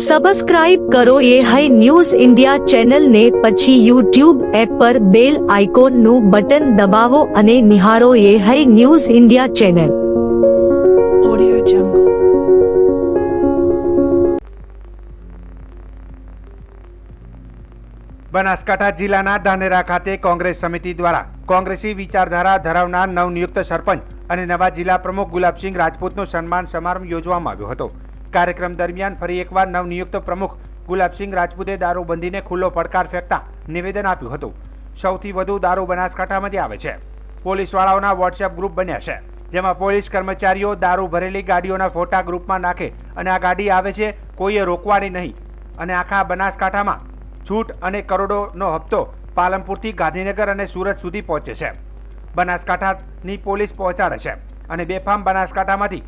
Subscribe કરો એ hi news India ચેનલને, પછી યુટ્યુબ એપ પર બેલ આઇકોનનું બટન દબાવો અને નિહાળો એ hi news India channel. Audio Jungle. Banaskantha જિલ્લાના ધાનેરા ખાતે કોંગ્રેસ સમિતિ દ્વારા કોંગ્રેસી વિચારધારા ધરાવનાર નવનિયુક્ત સરપંચ અને નવા જિલ્લા પ્રમુખ ગુલાબસિંહ રાજપૂતનો સન્માન સમારંભ યોજવામાં આવ્યો હતો. કાર્યક્રમ દરમિયાન ફરી એકવાર નવનિયુક્ત પ્રમુખ ગુલાબસિંહ રાજપૂતે દારૂબંધીને ખુલ્લો પડકાર ફેંકતા નિવેદન આપ્યું હતું. સૌથી વધુ દારૂ બનાસકાંઠામાંથી આવે છે. પોલીસવાળાઓના વોટ્સએપ ગ્રુપ બન્યા છે, જેમાં પોલીસ કર્મચારીઓ દારૂ ભરેલી ગાડીઓના ફોટા ગ્રુપમાં નાખે અને આ ગાડી આવે છે, કોઈએ રોકવાની નહીં, અને આખા બનાસકાંઠામાં છૂટ અને કરોડોનો હપ્તો પાલનપુરથી ગાંધીનગર અને સુરત સુધી પહોંચે છે. બનાસકાંઠાની પોલીસ પહોંચાડે છે અને બેફામ બનાસકાંઠામાંથી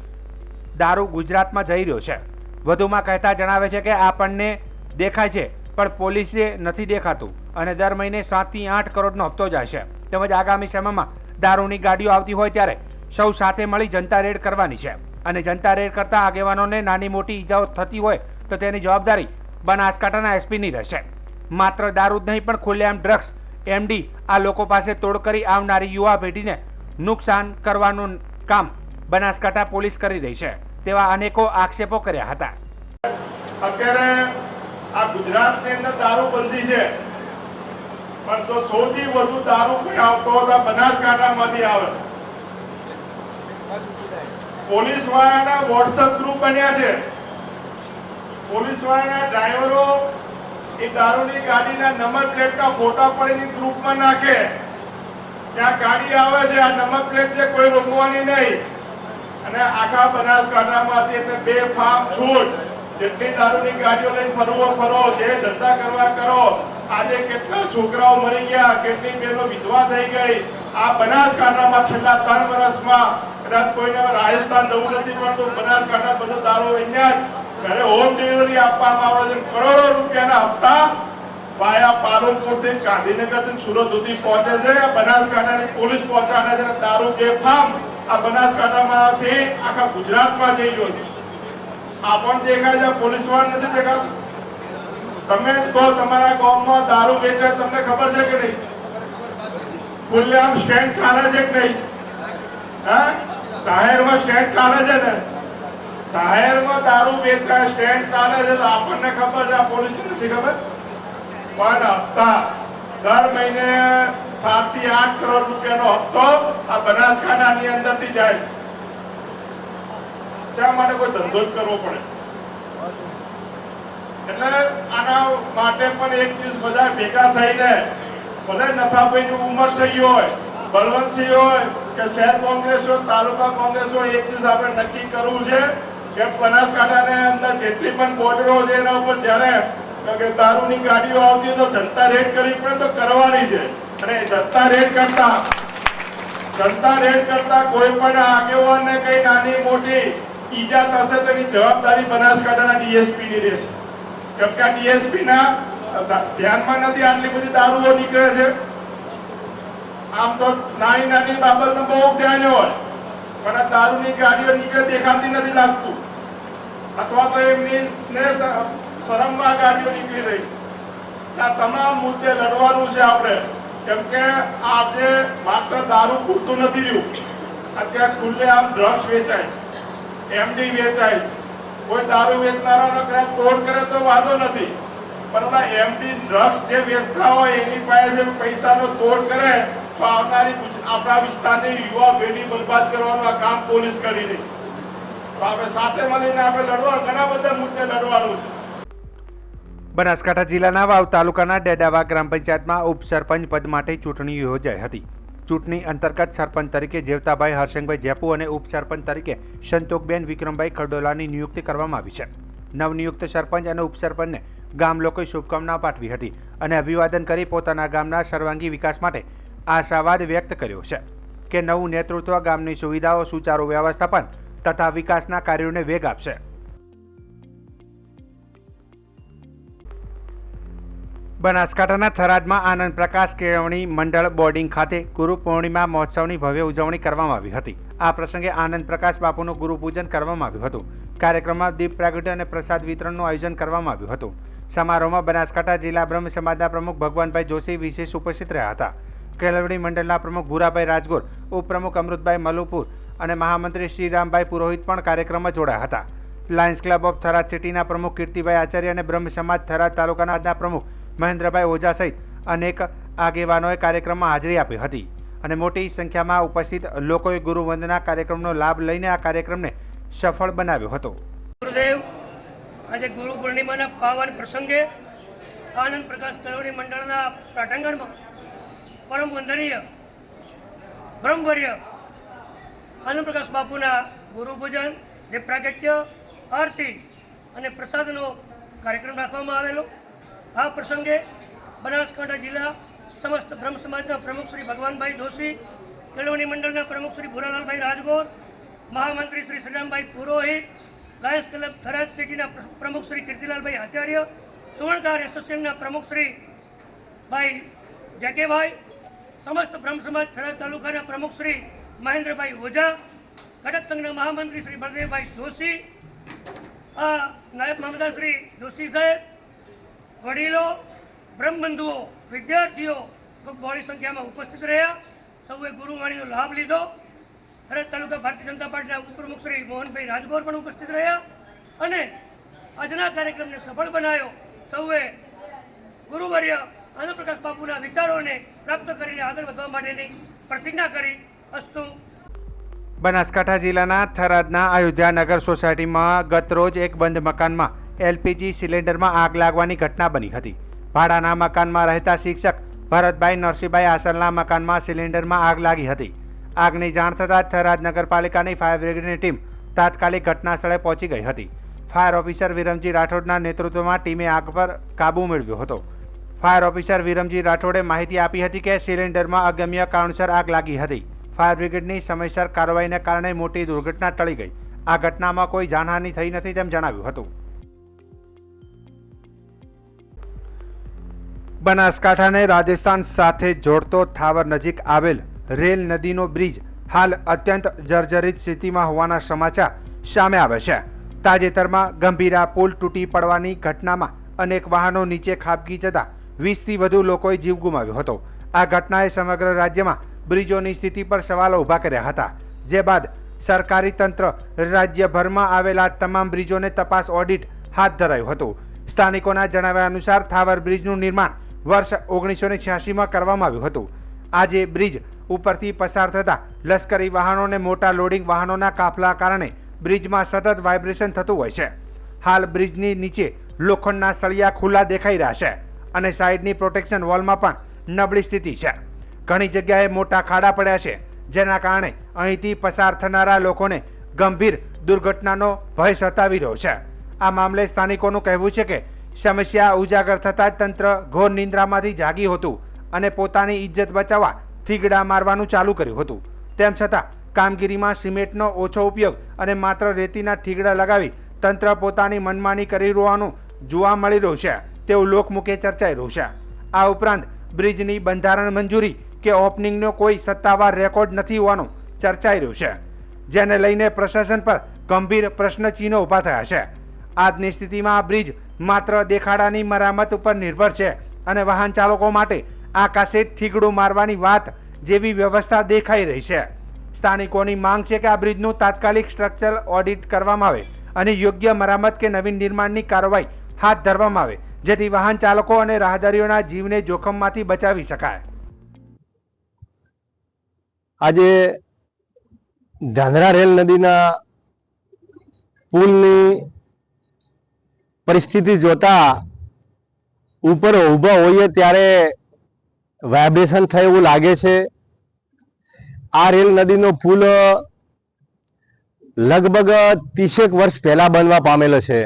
દારૂ ગુજરાતમાં જઈ રહ્યો છે. વધુમાં કહેતા જણાવે છે કે આપણને દેખાય છે પણ પોલીસે નથી દેખાતું અને દર મહિને 7 થી 8 કરોડનો હપ્તો જાય છે. તેમજ આગામી સમયમાં દારૂની ગાડીઓ આવતી હોય ત્યારે સૌ સાથે મળી જનતા રેડ કરવાની છે અને જનતા રેડ કરતા આગેવાનોને નાની મોટી ઈજાઓ થતી હોય તો તેની જવાબદારી બનાસકાંઠાના એસપીની રહેશે. માત્ર દારૂ જ નહીં પણ ખુલ્લેઆમ ડ્રગ્સ, એમડી આ લોકો પાસે તોડ કરી આવનારી યુવા પેઢીને નુકસાન કરવાનું કામ બનાસકાંઠા પોલીસ કરી રહી છે તેવા અનેકો આક્ષેપો કર્યા હતા. અત્યારે આ ગુજરાતની અંદર દારૂબંધી છે, પણ તો સૌથી વધુ દારૂ કોઈ આવતો હતો બનાસકાંઠામાંથી આવે છે. પોલીસ વાળાના વોટ્સએપ ગ્રુપ બન્યા છે. પોલીસ વાળાના ડ્રાઈવરો એ દારૂની ગાડીના નંબર પ્લેટના ફોટા પડીને ગ્રુપમાં નાખે કે આ ગાડી આવે છે, આ નંબર પ્લેટ છે, કોઈ રોકવાની નહીં. અને આખા બનાસકાંઠામાંથી એટલે બેફામ છૂટ, જેટલી દારૂની ગાડીઓ લઈને ફરો, જે ધંધા કરવા કરો. આજે કેટલા છોકરાઓ મરી ગયા, કેટલી બહેનો વિધવા થઈ ગઈ. આ બનાસકાંઠામાં છેલ્લા 3 વર્ષમાં કદાચ કોઈને રાજસ્થાન જવું નથી પડતું. બનાસકાંઠા બધો દારૂ અહીંયા જ ઘરે હોમ ડિલિવરી આપવામાં આવે છે. કરોડો રૂપિયાના હપ્તા વાયા પાલનપુરથી ગાંધીનગરથી સુરત સુધી પહોંચે છે. બનાસકાંઠાની પોલીસ પહોંચાડે છે. દારૂ બેફામ આ બનાસકાંઠામાંથી આખા ગુજરાતમાં જઈ રહ્યો છે. આ પણ દેખાય છે, પોલીસ વાળા નથી દેખાતું. તમે તો તમારા ગામમાં દારૂ વેચે, તમને ખબર છે કે નહીં? ખુલ્લેઆમ સ્ટેન્ડ ચાલે છે કે નહીં? હા, જાહેરમાં સ્ટેન્ડ ચાલે છે ને? જાહેરમાં દારૂ વેચાય, સ્ટેન્ડ ચાલે છે તો આપણને ખબર છે, આ પોલીસને નથી ખબર. પણ હપ્તા દર મહિને 7 થી 8 કરોડ રૂપિયાનો હપ્તો આ બનાસકાંઠાની અંદરથી જાય. શા માટે કોઈ ધંધો જ કરવો પડે? એટલે આના માટે પણ એક દિવસ બધા ભેગા થઈને, ભલે નથાભાઈની ઉંમર થઈ હોય, બળવંતસિંહ હોય કે શહેર કોંગ્રેસ હોય, તાલુકા કોંગ્રેસ હોય, એક દિવસ આપણે નક્કી કરવું છે કે બનાસકાંઠાની અંદર જેટલી પણ બોર્ડરો છે એના ઉપર જ્યારે દારૂની ગાડીઓ આવતી હોય તો જનતા રેડ કરવી પડે તો કરવાની છે. અને જનતા રેડ કરતા કોઈ પણ આગેવાનને કઈ નાની મોટી ઈજા થશે તો એની જવાબદારી બનાસકાંઠાના ડીએસપી ની રહેશે. કેમ કે ડીએસપી ના ધ્યાનમાં નથી આટલી બધી દારૂઓ નીકળે છે. આમ તો નાની નાની બાબતનું બહુ ધ્યાન હોય, પણ આ દારૂની ગાડીઓ નીકળે દેખાતી નથી લાગતું, અથવા તો એમની શરમમાં ગાડીઓ નીકળી રહી છે. આ તમામ મુદ્દે લડવાનું છે આપણે. કેમ કે આજે માત્ર દારૂ પૂરતું નથી રહ્યું. અત્યારે ખુલ્લેઆમ ડ્રગ્સ વેચાય, એમડી વેચાય. કોઈ દારૂ વેચનારાનો કદાચ તોડ કરે તો વાંધો નથી, પણ એમડી ડ્રગ્સ જે વેચતા હોય એની પાસે પૈસાનો તોડ કરે તો આવનારી આપણા વિસ્તારની યુવા પેઢી બરબાદ કરવાનું આ કામ પોલીસ કરી રહી. તો આપણે સાથે મળીને આપણે લડવાનું, ઘણા બધા મુદ્દે લડવાનું છે. બનાસકાંઠા જિલ્લાના વાવ તાલુકાના ડેડાવા ગ્રામ પંચાયતમાં ઉપસરપંચ પદ માટે ચૂંટણી યોજાઈ હતી. ચૂંટણી અંતર્ગત સરપંચ તરીકે જેવતાભાઈ હરસિંગભાઈ જેપુ અને ઉપસરપંચ તરીકે સંતોકબેન વિક્રમભાઈ ખરડોલાની નિયુક્તિ કરવામાં આવી છે. નવનિયુક્ત સરપંચ અને ઉપસરપંચને ગામ લોકોએ શુભકામના પાઠવી હતી અને અભિવાદન કરી પોતાના ગામના સર્વાંગી વિકાસ માટે આશાવાદ વ્યક્ત કર્યો છે કે નવું નેતૃત્વ ગામની સુવિધાઓ, સુચારુ વ્યવસ્થાપન તથા વિકાસના કાર્યોને વેગ આપશે. બનાસકાંઠાના થરાદમાં આનંદ પ્રકાશ કેળવણી મંડળ બોર્ડિંગ ખાતે ગુરુ પૂર્ણિમા મહોત્સવની ભવ્ય ઉજવણી કરવામાં આવી હતી. આ પ્રસંગે આનંદ પ્રકાશ બાપુનું ગુરુ પૂજન કરવામાં આવ્યું હતું. કાર્યક્રમમાં દીપ પ્રાગટ્ય અને પ્રસાદ વિતરણનું આયોજન કરવામાં આવ્યું હતું. સમારોહમાં બનાસકાંઠા જિલ્લા બ્રહ્મ સમાજના પ્રમુખ ભગવાનભાઈ જોશી વિશેષ ઉપસ્થિત રહ્યા હતા. કેળવણી મંડળના પ્રમુખ ભૂરાભાઈ રાજગોર, ઉપપ્રમુખ અમૃતભાઈ મલુપુર અને મહામંત્રી શ્રીરામભાઈ પુરોહિત પણ કાર્યક્રમમાં જોડાયા હતા. લાયન્સ ક્લબ ઓફ થરાદ સિટીના પ્રમુખ કીર્તિભાઈ આચાર્ય અને બ્રહ્મ સમાજ થરાદ તાલુકાના પ્રમુખ મહેન્દ્રભાઈ ઓઝા સહિત અનેક આગેવાનોએ કાર્યક્રમમાં હાજરી આપી હતી અને મોટી સંખ્યામાં ઉપસ્થિત લોકોએ ગુરુવંદના કાર્યક્રમનો લાભ લઈને આ કાર્યક્રમને સફળ બનાવ્યો હતો. ગુરુદેવ, આજે ગુરુ પૂર્ણિમાના પાવન પ્રસંગે આનંદ પ્રકાશ કેળવણી મંડળના પ્રાંગણમાં પરમ વંદનીય બ્રહ્મવર્ય આનંદ પ્રકાશ બાપુના ગુરુ પૂજન, દીપ પ્રાગટ્ય, આરતી અને પ્રસાદનો કાર્યક્રમ રાખવામાં આવેલો. આ પ્રસંગે બનાસકાંઠા જિલ્લા સમસ્ત બ્રહ્મ સમાજના પ્રમુખ શ્રી ભગવાનભાઈ જોશી, કેળવણી મંડળના પ્રમુખ શ્રી ભૂરાલાલભાઈ રાજગોર, મહામંત્રી શ્રી શ્રીરામભાઈ પુરોહિત, લાયન્સ ક્લબ થરાદ સિટીના પ્રમુખ શ્રી કીર્તિલાલભાઈ આચાર્ય, સુવર્ણકાર એસોસિએશનના પ્રમુખ શ્રી ભાઈ જેકેભાઈ, સમસ્ત બ્રહ્મ સમાજ થરાદ તાલુકાના પ્રમુખ શ્રી મહેન્દ્રભાઈ ઓઝા, ઘટક સંઘના મહામંત્રી શ્રી બળદેવભાઈ જોશી, નાયબ મામલતદાર શ્રી જોશી સાહેબ, વડીલો, બ્રહ્મબંધુઓ, વિદ્યાર્થીઓ ખૂબ બહોળી સંખ્યામાં ઉપસ્થિત રહ્યા. સૌએ ગુરુવાણીનો લાભ લીધો. થરાદ તાલુકા ભારતીય જનતા પાર્ટીના ઉપપ્રમુખ શ્રી મોહનભાઈ રાજગોર પણ ઉપસ્થિત રહ્યા અને આજના કાર્યક્રમને સફળ બનાવ્યો. સૌએ ગુરુવર્ય આનંદ પ્રકાશ બાપુના વિચારોને પ્રાપ્ત કરીને આગળ વધવા માટેની પ્રતિજ્ઞા કરી. અસ્તુ. બનાસકાંઠા જિલ્લાના થરાદના અયોધ્યાનગર સોસાયટીમાં ગતરોજ એક બંધ મકાનમાં એલપીજી સિલિન્ડરમાં આગ લાગવાની ઘટના બની હતી. ભાડાના મકાનમાં રહેતા શિક્ષક ભરતભાઈ નરસિંહભાઈ આસલના મકાનમાં સિલિન્ડરમાં આગ લાગી હતી. આગની જાણ થતાં થરાદ નગરપાલિકાની ફાયર બ્રિગેડની ટીમ તાત્કાલિક ઘટના સ્થળે પહોંચી ગઈ હતી. ફાયર ઓફિસર વિરમજી રાઠોડના નેતૃત્વમાં ટીમે આગ પર કાબૂ મેળવ્યો હતો. ફાયર ઓફિસર વિરમજી રાઠોડે માહિતી આપી હતી કે સિલિન્ડરમાં અગમ્ય કારણસર આગ લાગી હતી. ફાયર બ્રિગેડની સમયસર કાર્યવાહીને કારણે મોટી દુર્ઘટના ટળી ગઈ. આ ઘટનામાં કોઈ જાનહાનિ થઈ નથી તેમ જણાવ્યું હતું. બનાસકાંઠાને રાજસ્થાન સાથે જોડતો થાવર નજીક આવેલ રેલ નદીનો બ્રિજ હાલ અત્યંત જર્જરિત સ્થિતિમાં હોવાના સમાચાર સામે આવે છે. તાજેતરમાં ગંભીરા પુલ તૂટી પડવાની ઘટનામાં અનેક વાહનો નીચે ખાબકી જતાં 20થી વધુ લોકોએ જીવ ગુમાવ્યો હતો. આ ઘટનાએ સમગ્ર રાજ્યમાં બ્રિજોની સ્થિતિ પર સવાલો ઊભા કર્યા હતા. જે બાદ સરકારી તંત્ર રાજ્યભરમાં આવેલા તમામ બ્રિજોને તપાસ ઓડિટ હાથ ધરાયું હતું. સ્થાનિકોના જણાવ્યા અનુસાર થાવર બ્રિજનું નિર્માણ વર્ષ 1986માં કરવામાં આવ્યું હતું. આજે બ્રિજ ઉપરથી પસાર થતા લશ્કરી વાહનો અને મોટા લોડિંગ વાહનોના કાફલા કારણે બ્રિજમાં સતત વાઇબ્રેશન થતું હોય છે. હાલ બ્રિજની નીચે લોખંડના સળિયા ખુલ્લા દેખાઈ રહ્યા છે અને સાઈડની પ્રોટેક્શન વોલમાં પણ નબળી સ્થિતિ છે. ઘણી જગ્યાએ મોટા ખાડા પડ્યા છે, જેના કારણે અહીંથી પસાર થનારા લોકોને ગંભીર દુર્ઘટનાનો ભય સતાવી રહ્યો છે. આ મામલે સ્થાનિકોનું કહેવું છે કે સમસ્યા ઉજાગર થતાં જ તંત્ર ઘોર નિંદ્રામાંથી જાગી હતું અને પોતાની ઇજ્જત બચાવવા થીગડા મારવાનું ચાલુ કર્યું હતું. તેમ છતાં કામગીરીમાં સિમેન્ટનો ઓછો ઉપયોગ અને માત્ર રેતીના થીગડા લગાવી તંત્ર પોતાની મનમાની કરી રહ્યાનું જોવા મળી રહ્યું છે તેવું લોકમુખે ચર્ચાઈ રહ્યું છે. આ ઉપરાંત બ્રિજની બંધારણ મંજૂરી કે ઓપનિંગનો કોઈ સત્તાવાર રેકોર્ડ નથી હોવાનું ચર્ચાઈ રહ્યું છે, જેને લઈને પ્રશાસન પર ગંભીર પ્રશ્નચિહ્નો ઊભા થયા છે. આજની સ્થિતિમાં આ બ્રિજ માત્ર દેખાડાની મરામત ઉપર નિર્ભર છે અને વાહન ચાલકો માટે આકાશે થીગડું મારવાની વાત જેવી વ્યવસ્થા દેખાઈ રહી છે. સ્થાનિકોની માંગ છે કે આ બ્રિજનું તાત્કાલિક સ્ટ્રક્ચરલ ઓડિટ કરવામાં આવે અને યોગ્ય મરામત કે નવીન નિર્માણની કાર્યવાહી હાથ ધરવામાં આવે, જેથી વાહન ચાલકો અને રાહદારીઓના જીવને જોખમમાંથી બચાવી શકાય. આજે ધાંધરા રેલ નદીના પુલની પરિસ્થિતિ જોતા ઉપર ઊભા હોઈએ ત્યારે વાઇબ્રેશન થાય એવું લાગે છે. આ રેલ નદીનો પુલ લગભગ 30 વર્ષ પહેલા બનવા પામેલો છે.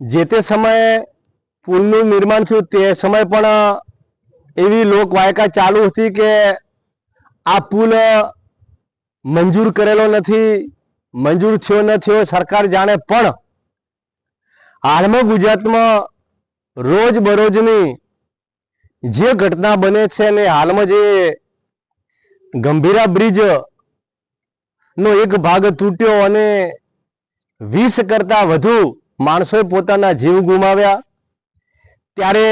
જે તે સમયે પુલનું નિર્માણ થયું તે સમય પણ એવી લોકવાયકા ચાલુ હતી કે આ પુલ મંજૂર કરેલો નથી, મંજૂર થયો ન થયો સરકાર જાણે. પણ હાલમાં ગુજરાતમાં રોજબરોજની જે ઘટના બને છે ને હાલમાં જે ગંભીરા બ્રિજ નો એક ભાગ તૂટ્યો અને 20 કરતા વધુ માણસોએ પોતાના જીવ ગુમાવ્યા, ત્યારે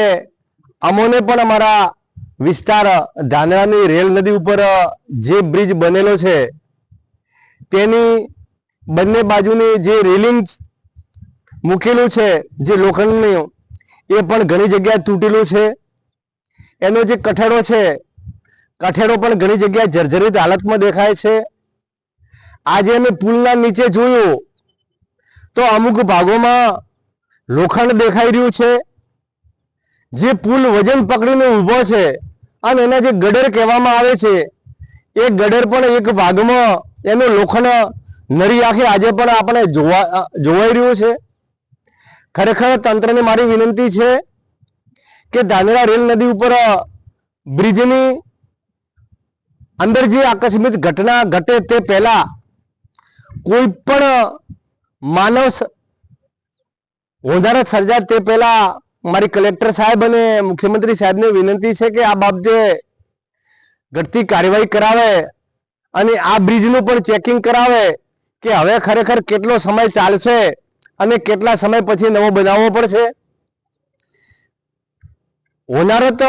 અમોને પણ અમારા વિસ્તાર ધાનેરાની રેલ નદી ઉપર જે બ્રિજ બનેલો છે તેની બંને બાજુની જે રેલિંગ મૂકેલું છે જે લોખંડનું, એ પણ ઘણી જગ્યાએ તૂટેલું છે. એનો જે કઠેડો છે, કઠેડો પણ ઘણી જગ્યાએ જર્જરિત હાલતમાં દેખાય છે. આજે અમે પુલના નીચે જોયું તો અમુક ભાગોમાં લોખંડ દેખાઈ રહ્યું છે. જે પુલ વજન પકડીને ઊભો છે અને એના જે ગડર કહેવામાં આવે છે એ ગડર પણ એક ભાગમાં એનું લોખંડ નરી આંખે આજે પણ આપણે જોવાઈ રહ્યું છે. ખરેખર તંત્રને મારી વિનંતી છે કે ધાનેરા રેલ નદી ઉપર બ્રિજની અંદર જે આકસ્મિક ઘટના ઘટે તે પહેલા કોઈ પણ માનવ વધારે સર્જાય તે પહેલા મારી કલેક્ટર સાહેબ અને મુખ્યમંત્રી સાહેબને વિનંતી છે કે આ બાબતે ઘટતી કાર્યવાહી કરાવે અને આ બ્રિજનું પણ ચેકિંગ કરાવે કે હવે ખરેખર કેટલો સમય ચાલશે અને કેટલા સમય પછી નવો બનાવવો પડશે. હોનારત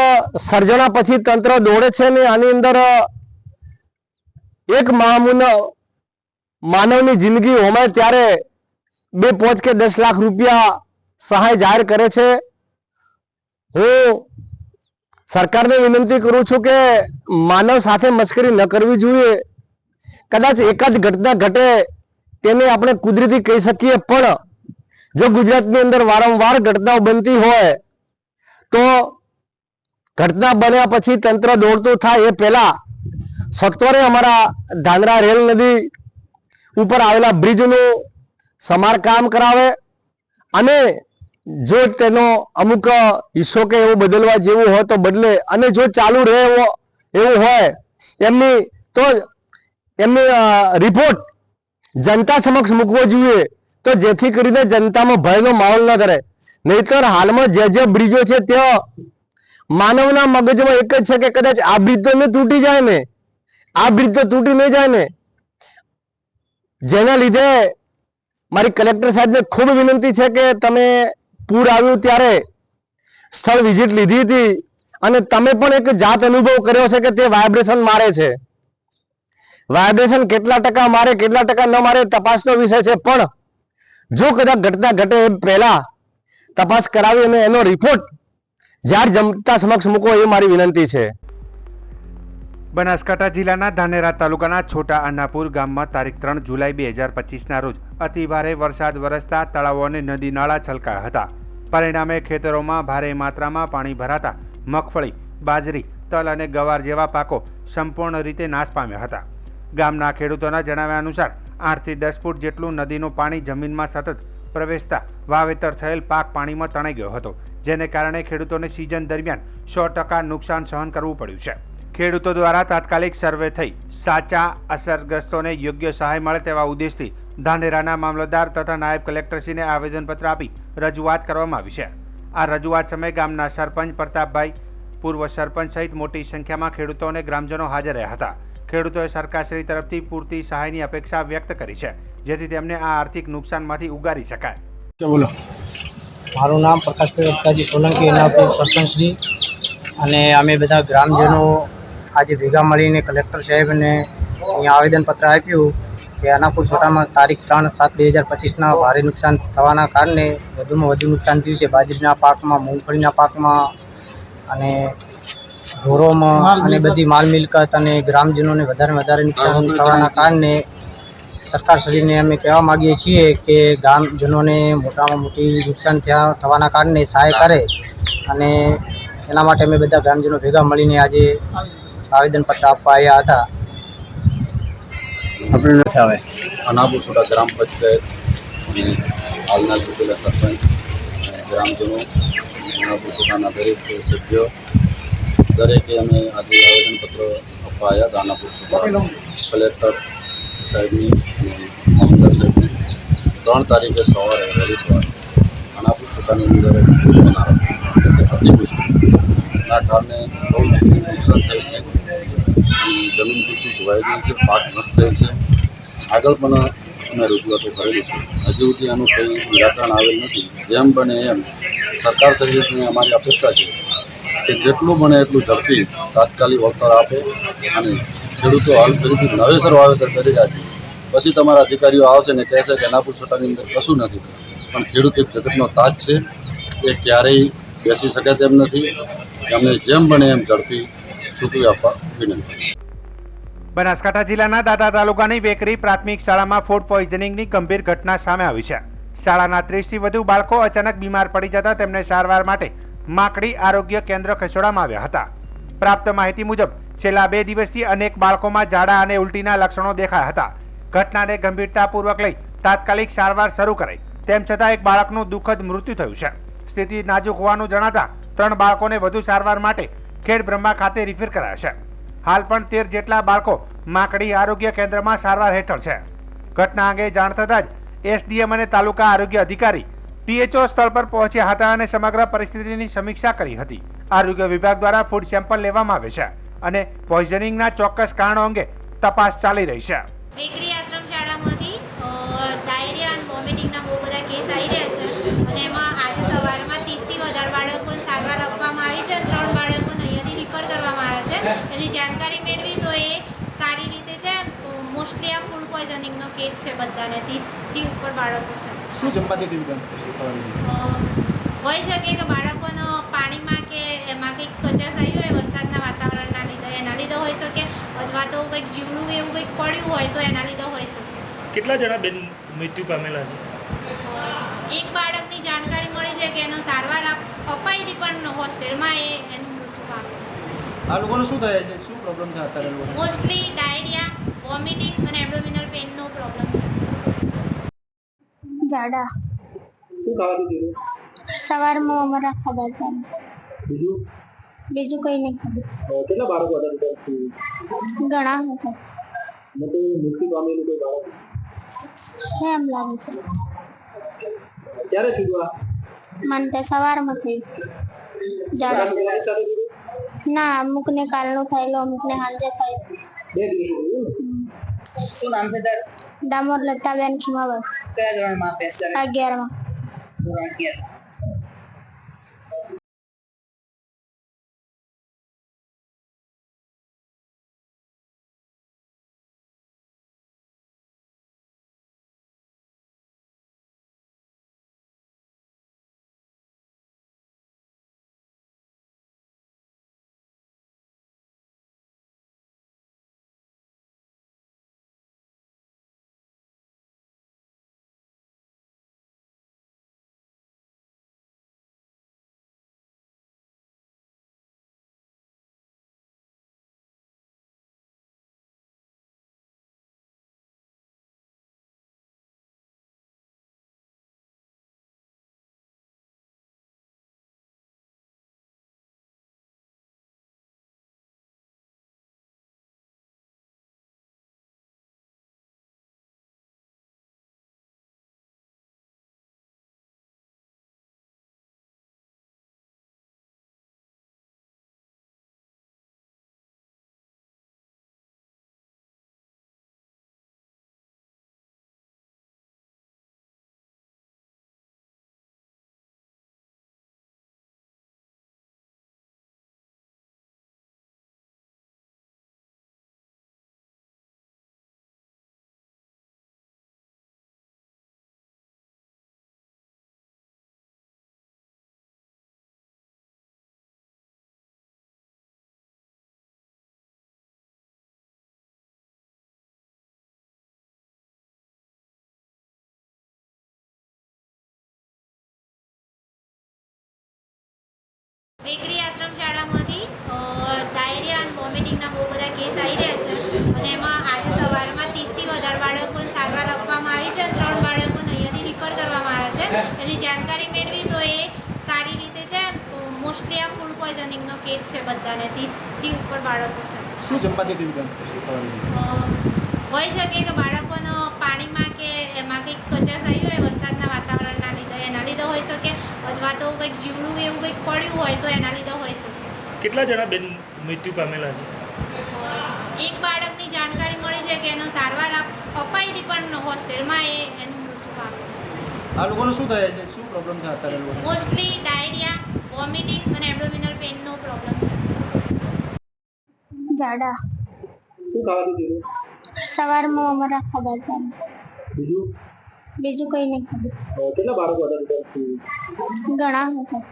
સર્જના પછી તંત્ર દોડે છે ને આની અંદર એક માનવની જિંદગી હોમાય ત્યારે 2, 5 કે 10 લાખ રૂપિયા સહાય જાહેર કરે છે. હું સરકારને વિનંતી કરું છું કે માનવ સાથે મસ્કરી ન કરવી જોઈએ. કદાચ એકાદ ઘટના ઘટે તેને આપણે કુદરતી કહી શકીએ, પણ જો ગુજરાતની અંદર વારંવાર ઘટનાઓ બનતી હોય તો ઘટના બન્યા પછી તંત્ર દોડતું થાય એ પહેલા સત્વરે અમારા ધાનેરા રેલ નદી ઉપર આવેલા બ્રિજનું સમારકામ કરાવે અને જો તેનો અમુક હિસ્સો કે એવું બદલવા જેવું હોય તો બદલે, અને જો ચાલુ રહે એવું હોય એમની રિપોર્ટ જનતા સમક્ષ મૂકવો જોઈએ, તો જેથી કરીને જનતામાં ભયનો માહોલ ન કરે. નહીતર હાલમાં જે બ્રિજો છે ત્યાં માનવના મગજમાં એક જ છે કે કદાચ આ બ્રિજ તો ન તૂટી જાય ને, આ બ્રિજ તો તૂટી નહીં જાય ને. જેના લીધે મારી કલેક્ટર સાહેબને ખૂબ વિનંતી છે કે તમે પૂર આવ્યું ત્યારે સ્થળ વિઝિટ લીધી હતી અને તમે પણ એક જાત અનુભવ કર્યો છે કે તે વાઇબ્રેશન મારે છે. વાઇબ્રેશન કેટલા ટકા મારે કેટલા ટકા ન મારે તપાસનો વિષય છે, પણ જો કદાચ ઘટના ઘટે એ પહેલા તપાસ કરાવી અને એનો રિપોર્ટ જાહેર જનતા સમક્ષ મૂકો એ મારી વિનંતી છે. બનાસકાંઠા જિલ્લાના ધાનેરા તાલુકાના છોટા અન્નાપુર ગામમાં તારીખ 3 જુલાઈ 2025ના રોજ અતિભારે વરસાદ વરસતા તળાવો અને નદી નાળા છલકાયા હતા. પરિણામે ખેતરોમાં ભારે માત્રામાં પાણી ભરાતા મગફળી, બાજરી, તલ અને ગવાર જેવા પાકો સંપૂર્ણ રીતે નાશ પામ્યા હતા. ગામના ખેડૂતોના જણાવ્યા અનુસાર 8 થી 10 ફૂટ જેટલું નદીનું પાણી જમીનમાં સતત પ્રવેશતા વાવેતર થયેલ પાક પાણીમાં તણાઈ ગયો હતો, જેને કારણે ખેડૂતોને સિઝન દરમિયાન 100% નુકસાન સહન કરવું પડ્યું છે. ખેડૂતો દ્વારા તાત્કાલિક સર્વે થઈ સાચા અસરગ્રસ્તોને યોગ્ય સહાય મળે તેવા ઉદ્દેશથી ધાનેરાના મામલતદાર તથા નાયબ કલેક્ટરશ્રીને આવેદનપત્ર આપી રજૂઆત કરવામાં આવી છે. આ રજૂઆત સમયે ગામના સરપંચ પ્રતાપભાઈ, પૂર્વ સરપંચ સહિત મોટી સંખ્યામાં ખેડૂતો અને ગ્રામજનો હાજર રહ્યા હતા. ખેડૂતોએ સરકારશ્રી તરફથી પૂરતી સહાયની અપેક્ષા વ્યક્ત કરી છે, જેથી તેમને આ આર્થિક નુકસાનમાંથી ઉગારી શકાય. બોલો. મારું નામ પ્રકાશભાઈ અબકાજી સોલંકી, અન્નાપુર સરપંચશ્રી, અને અમે બધા ગ્રામજનો આજે ભેગા મળીને કલેક્ટર સાહેબને અહીંયા આવેદનપત્ર આપ્યું કે અન્નાપુર છોટામાં તારીખ 3/7/2025ના ભારે નુકસાન થવાના કારણે વધુમાં વધુ નુકસાન થયું છે. બાજરીના પાકમાં, મૂંગફળીના પાકમાં અને ઢોરોમાં અને બધી માલ મિલકત અને ગ્રામજનોને વધારે નુકસાન થવાના કારણે સરકારશ્રીને અમે કહેવા માગીએ છીએ કે ગ્રામજનોને મોટામાં મોટી નુકસાન થવાના કારણે સહાય કરે, અને એના માટે અમે બધા ગ્રામજનો ભેગા મળીને આજે આવેદનપત્ર આપવા આવ્યા હતા. આપણે નથી આવે અન્નાપુર છોટા ગ્રામ પંચાયત અને હાલના ચૂંટેલા સરપંચ ગ્રામજનો, અન્નાપુર છોટાના દરેક સભ્યો દરેકે અમે આજે આવેદનપત્ર આપવા આવ્યા હતા અન્નાપુર છોટા કલેક્ટર સાહેબની અને મામલતદાર સાહેબને. 3 તારીખે સવારે વહેલી સવારે અન્નાપુર છોટા તાલુકાની અંદર એક પુલ બનાવો એટલે અતિવૃષ્ટિના કારણે બહુ નુકસાન થયું છે અને જમીન બિલકુલ ધોવાઈ ગઈ છે, પાક નષ્ટ થયો છે. આગળ પણ અમે રજૂઆતો કરેલી છે, હજી સુધી આનું કંઈ નિરાકરણ આવેલ નથી. જેમ બને એમ સરકાર સહિતની અમારી અપેક્ષા છે કે જેટલું બને એટલું ઝડપી તાત્કાલિક વળતર આપે અને ખેડૂતો હાલ ફરીથી નવેસર વાવેતર કરી રહ્યા છે. પછી તમારા અધિકારીઓ આવશે ને કહેશે કે નાગપુર છોટાની અંદર કશું નથી, પણ ખેડૂત એક જગતનો તાજ છે, એ ક્યારેય બેસી શકે તેમ નથી. અમને જેમ બને એમ ઝડપી ચૂકવી આપવા વિનંતી. બનાસકાંઠા જિલ્લાના દાતા તાલુકાની વેકરી પ્રાથમિક શાળામાં ફૂડ પોઈઝનિંગની ગંભીર ઘટના સામે આવી છે. શાળાના 30થી વધુ બાળકો અચાનક બીમાર પડી જતા તેમને સારવાર માટે માકડી આરોગ્ય કેન્દ્ર ખસેડવામાં આવ્યા હતા. પ્રાપ્ત માહિતી મુજબ છેલ્લા 2 દિવસથી અનેક બાળકોમાં ઝાડા અને ઉલટીના લક્ષણો દેખાયા હતા. ઘટનાને ગંભીરતાપૂર્વક લઈ તાત્કાલિક સારવાર શરૂ કરાઈ, તેમ છતાં એક બાળકનું દુઃખદ મૃત્યુ થયું છે. સ્થિતિ નાજુક હોવાનું જણાતા 3 બાળકોને વધુ સારવાર માટે ખેડ બ્રહ્મા ખાતે રિફર કરાયા છે. હાલ પણ 13 જેટલા બાળકો માકડી આરોગ્ય કેન્દ્રમાં સારવાર હેઠળ છે. ઘટના અંગે જાણ થતાં જ એસડીએમ અને તાલુકા આરોગ્ય અધિકારી PHO સ્થળ પર પહોંચ્યા હતા અને સમગ્ર પરિસ્થિતિની સમીક્ષા કરી હતી. આરોગ્ય વિભાગ દ્વારા ફૂડ સેમ્પલ લેવામાં આવે છે અને પોઈઝનિંગના ચોક્કસ કારણો અંગે તપાસ ચાલી રહી છે. વેકરી આશ્રમ શાળામાંથી ડાયરિયા અને વોમિટિંગના બહુ બધા કેસ આવી રહ્યા છે અને એમાં આજે સવારમાં 30થી વધારે બાળકોને સારવાર આપવામાં આવી છે. 3 બાળકોને અહીંયાથી રિફર કરવામાં આવ્યા છે. એની જાણકારી મેળવી તો એ સારી રીતે છે. મોસ્ટલી આ ફૂડ પોઈઝનિંગનો કેસ છે. બધાને 30થી ઉપર બાળકો છે. શું જમવાથી થયું? હોઈ શકે કે બાળકોનો પાણીમાં કે એમાં કંઈક કચાશ આવી હોય વરસાદના વાતાવરણના લીધે, એના લીધે હોઈ શકે, અથવા તો કંઈક જીવડું એવું કંઈક પડ્યું હોય તો એના લીધે હોઈ શકે. કેટલા જણા બેન મૃત્યુ પામેલા છે? એક બાળકની જાણકારી મળી છે કે એનો સારવાર અપાઈ હતી પણ હોસ્ટેલમાં એનું મૃત્યુ પામ્યું. આ લોકોને શું થાય છે? શું પ્રોબ્લેમ છે અત્યારે? મોસ્ટલી ડાયરિયા, વોમિટિંગ અને એબ્ડોમિનલ પેઇનનો પ્રોબ્લેમ છે. ઝાડા શું ખાવાથી થયું? સવારમાં અમારા ખાધા હતા. બીજું કંઈ નહીં ખાધું. કેટલા બાળકો હતા? ઘણા હતા. મૃત્યુ પામેલું કોઈ બાળક એમ લાગે છે. ક્યારે થયું? મને તો સવારમાં થયું ઝાડા. ના, અમુકને કાલનો થયેલો, અમુકને સાંજે થયેલો. 2 દિવસ થયું. શું નામ છે તારું? ડામોર લતાબેન ખીમાભાઈ. કયા ધોરણમાં અભ્યાસ કરે? 11માં. ધોરણ 11. વેકરી આશ્રમ શાળામાંથી ડાયરિયા અને વોમિટિંગના બહુ બધા કેસ આવી રહ્યા છે અને એમાં આજે સવારમાં 30થી વધારે બાળકોને સારવાર આપવામાં આવી છે. 3 બાળકોને અહીંયાથી રિફર કરવામાં આવ્યા છે. એની જાણકારી મેળવી તો એ સારી રીતે છે. મોસ્ટલી આ ફૂડ પોઈઝનિંગનો કેસ છે. બધાને 30થી ઉપર બાળકો છે. શું જમવાથી થયું? હોઈ શકે કે બાળકોનો પાણીમાં કે એમાં કંઈક કચાશ આવી હોય વરસાદના વાતાવરણના લીધે, એના લીધે હોઈ શકે અથવા તો કંઈક જીવડું એવું કંઈક પડ્યું હોય તો એના લીધે હોઈ શકે. કેટલા જણા બેન મૃત્યુ પામેલા છે? એક બાળકની જાણકારી મળી છે કે એનો સારવાર અપાઈ હતી પણ હોસ્ટેલમાં એનું મૃત્યુ પામ્યું. આ લોકોનું શું થાય છે? શું પ્રોબ્લેમ છે અત્યારે લોકોને? મોસ્ટલી ડાયરિયા, વોમિટિંગ અને એબ્ડોમિનલ પેઇનનો પ્રોબ્લેમ છે. જાડા શું ખાવાથી થયું? સવારમાં અમારા ખાધા હતા. બીજું બીજું કંઈ નહીં ખાધું. કેટલા બાળકો હતા ટોટલ? ઘણા હતા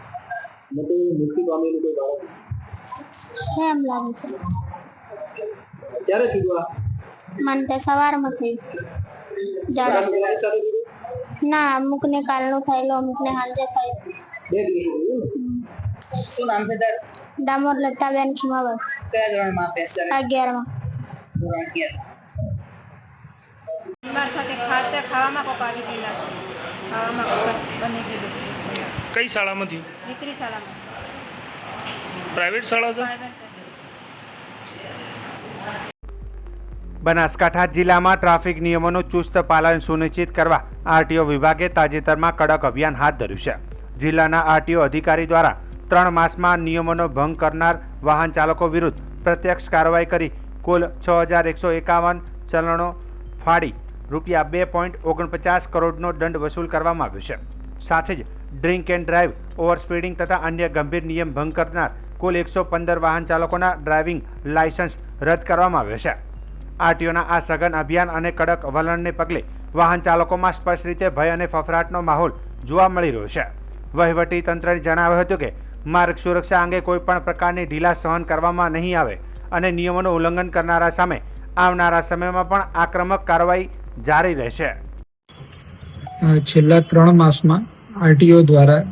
મોટું મૃત્યુ પામેલું કોઈ બાળક એમ લાગે છે. ક્યારે થયું આ? મને તો સવારમાં થયું. જાડા તમારી સાથે થયું? ના, અમુકને કાલનું થયેલું, અમુકને સાંજે થયેલું. 2 દિવસ થયું ને? શું નામ છે તારું? ડામોર લતાબેન ખીમાભાઈ. કયા ધોરણમાં અભ્યાસ કરે? 11માં. ધોરણ 11. ખાવામાં કોક આવી ગયેલા છે. ખાવામાં કોક બની ગયેલું. કઈ શાળામાં થયું? દીકરી શાળામાં. પ્રાઇવેટ શાળા છે? બનાસકાંઠા જિલ્લામાં ટ્રાફિક નિયમોનું ચુસ્ત પાલન સુનિશ્ચિત કરવા આરટીઓ વિભાગે તાજેતરમાં કડક અભિયાન હાથ ધર્યું છે. જિલ્લાના આરટીઓ અધિકારી દ્વારા 3 માસમાં નિયમોનો ભંગ કરનાર વાહન ચાલકો વિરુદ્ધ પ્રત્યક્ષ કાર્યવાહી કરી કુલ 6151 ચલણો ફાડી રૂપિયા 2.49 કરોડનો દંડ વસૂલ કરવામાં આવ્યો છે. સાથે જ drink and drive, over speeding તથા અન્ય ગંભીર નિયમ ભંગ કરનાર કુલ 115 વાહન ચાલકોના ડ્રાઇવિંગ લાયસન્સ રદ કરવામાં આવ્યા છે. આરટીઓના આ સઘન અભિયાન અને કડક વલણને પગલે વાહન ચાલકોમાં સ્પષ્ટ રીતે ભય અને ફફડાટનો માહોલ જોવા મળી રહ્યો છે. વહીવટી તંત્રએ જણાવ્યું હતું કે માર્ગ સુરક્ષા અંગે કોઈપણ પ્રકારની ઢીલા સહન કરવામાં નહીં આવે અને નિયમોનું ઉલ્લંઘન કરનારા સામે આવનારા સમયમાં પણ આક્રમક કાર્યવાહી જારી રહેશે. છેલ્લા 3 માસમાં આરટીઓ દ્વારા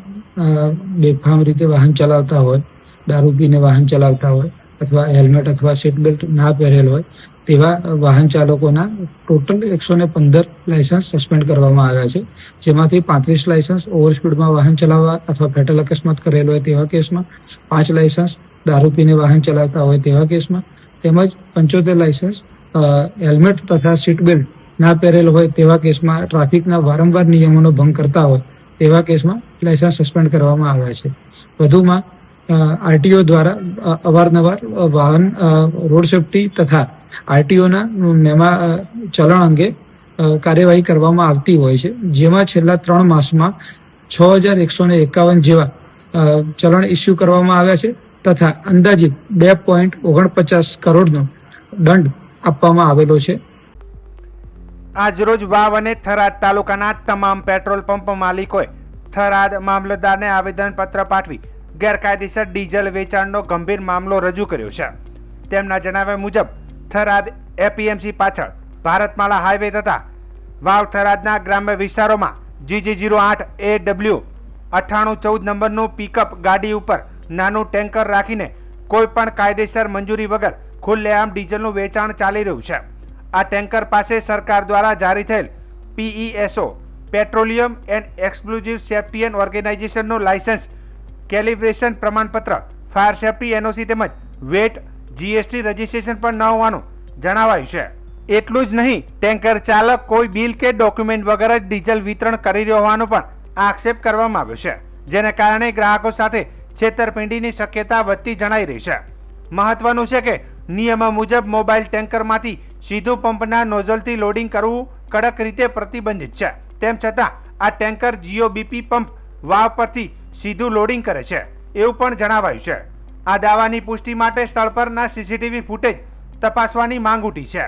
બેફામ રીતે વાહન ચલાવતા હોય, દારૂ પીને વાહન ચલાવતા હોય અથવા હેલ્મેટ અથવા સીટ બેલ્ટ ના પહેરેલ હોય તેવા વાહન ચાલકોના ટોટલ 115 લાયસન્સ સસ્પેન્ડ કરવામાં આવ્યા છે. જેમાંથી 35 લાયસન્સ ઓવર સ્પીડમાં વાહન ચલાવવા અથવા ફેટલ અકસ્માત કરેલો હોય તેવા કેસમાં, 5 લાયસન્સ દારૂ પીને વાહન ચલાવતા હોય તેવા કેસમાં, તેમજ 75 લાયસન્સ હેલ્મેટ તથા સીટ બેલ્ટ ના પહેરેલ હોય તેવા કેસમાં, ટ્રાફિકના વારંવાર નિયમોનો ભંગ કરતા હોય તેવા કેસમાં લાયસન્સ સસ્પેન્ડ કરવામાં આવ્યા છે. વધુમાં આરટીઓ દ્વારા અવારનવાર વાહન રોડ સેફ્ટી તથા આરટીઓના મેમા ચલણ અંગે કાર્યવાહી કરવામાં આવતી હોય છે. જેમાં છેલ્લા 3 માસમાં 6151 જેવા ચલણ ઇસ્યુ કરવામાં આવ્યા છે તથા અંદાજિત 2.49 કરોડનો દંડ આપવામાં આવેલો છે. આજરોજ વાવ અને થરાદ તાલુકાના તમામ પેટ્રોલ પંપ માલિકોએ થરાદ મામલતદારને આવેદનપત્ર પાઠવી ગેરકાયદેસર ડીઝલ વેચાણનો ગંભીર મામલો રજૂ કર્યો છે. તેમના જણાવ્યા મુજબ થરાદ એપીએમસી પાછળ ભારતમાળા હાઈવે તથા વાવ થરાદના ગ્રામ્ય વિસ્તારોમાં GG08 AW 9814 નંબરનું પિકઅપ ગાડી ઉપર નાનું ટેન્કર રાખીને કોઈ પણ કાયદેસર મંજૂરી વગર ખુલ્લેઆમ ડીઝલનું વેચાણ ચાલી રહ્યું છે. આ ટેન્કર પાસે સરકાર દ્વારા જારી થયેલ PESO petroleum and explosive safety and ઓર્ગેનાઇઝેશનનું લાયસન્સ, કેલિબ્રેશન પ્રમાણપત્ર, ફાયર સેફ્ટી NOC તેમજ વેટ GST રજિસ્ટ્રેશન પણ ન હોવાનું જણાવાયું છે. એટલું જ નહીં, ટેન્કર ચાલક કોઈ બિલ કે ડોક્યુમેન્ટ વગર જ ડીઝલ વિતરણ કરી રહ્યો હોવાનો પણ આક્ષેપ કરવામાં આવ્યો છે, જેને કારણે ગ્રાહકો સાથે છેતરપિંડીની શક્યતા વધતી જણાઈ રહી છે. મહત્વનું છે કે નિયમો મુજબ મોબાઈલ ટેન્કરમાંથી સીધું પંપના નોઝલથી લોડિંગ કરવું કડક રીતે પ્રતિબંધિત છે. તેમ છતાં આ ટેન્કર GOBP પંપ વાવ પરથી સીધું લોડિંગ કરે છે એવું પણ જણાવાયું છે. આ દાવાની પુષ્ટિ માટે સ્થળ પરના CCTV ફૂટેજ તપાસવાની માંગ ઉઠી છે.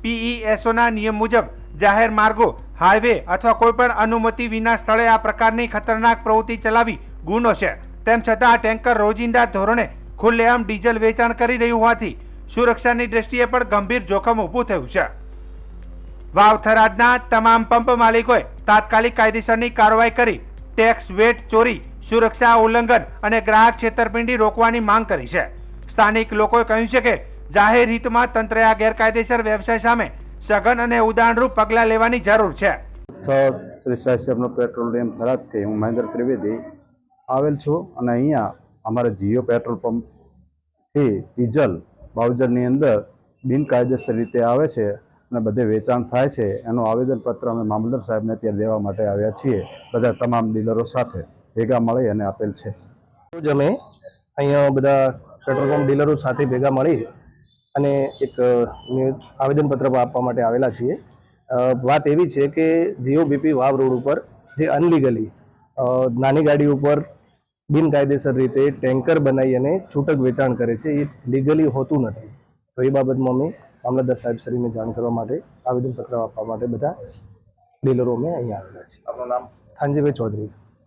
PESOના નિયમ મુજબ જાહેર માર્ગો, હાઈવે અથવા કોઈપણ અનુમતિ વિના સ્થળે આ પ્રકારની ખતરનાક પ્રવૃત્તિ ચલાવી ગુનો છે. તેમ છતાં આ ટેન્કર રોજિંદા ધોરણે ખુલ્લેઆમ ડીઝલ વેચાણ કરી રહ્યું હોવાથી સુરક્ષાની દ્રષ્ટિએ પણ ગંભીર જોખમ ઊભું થયું છે. વાવ થરાદના તમામ પંપ માલિકોએ તાત્કાલિક કાયદેસરની કાર્યવાહી કરી ટેક્સ, વેટ ચોરી, સુરક્ષા ઉલ્લંઘન અને ગ્રાહક છેતરપિંડી રોકવાની માંગ કરી છે. સ્થાનિક લોકોએ કહ્યું છે કે જાહેર હિતમાં તંત્રે આ ગેરકાયદેસર વ્યવસાય સામે સઘન અને ઉદાહરણરૂપ પગલાં લેવાની જરૂર છે. શ્રી પેટ્રોલિયમ થરાદથી હું મહેન્દ્ર ત્રિવેદી આવેલ છું અને અહીંયા અમારા જીઓ પેટ્રોલ પંપથી ડીઝલ બાઉઝરની અંદર બિનકાયદેસર રીતે આવે છે અને બધે વેચાણ થાય છે એનું આવેદનપત્ર અમે મામલતદાર સાહેબને અત્યારે દેવા માટે આવ્યા છીએ. બધા તમામ ડીલરો સાથે ભેગા મળી અને આપેલ છે. રોજ અમે અહીંયા બધા પેટ્રોલ પંપ ડીલરો સાથે ભેગા મળી અને એક આવેદનપત્ર આપવા માટે આવેલા છીએ. વાત એવી છે કે જીઓબીપી વાવ રોડ ઉપર જે અનલીગલી નાની ગાડી ઉપર બિનકાયદેસર રીતે ટેન્કર બનાવી અને છૂટક વેચાણ કરે છે, એ લીગલી હોતું નથી. તો એ બાબતમાં અમે મામલતદાર સાહેબ શ્રીને જાણ કરવા માટે આવેદનપત્ર આપવા માટે બધા ડીલરો અમે અહીંયા આવેલા છીએ. આપનું નામ? થાનજીભાઈ ચૌધરી.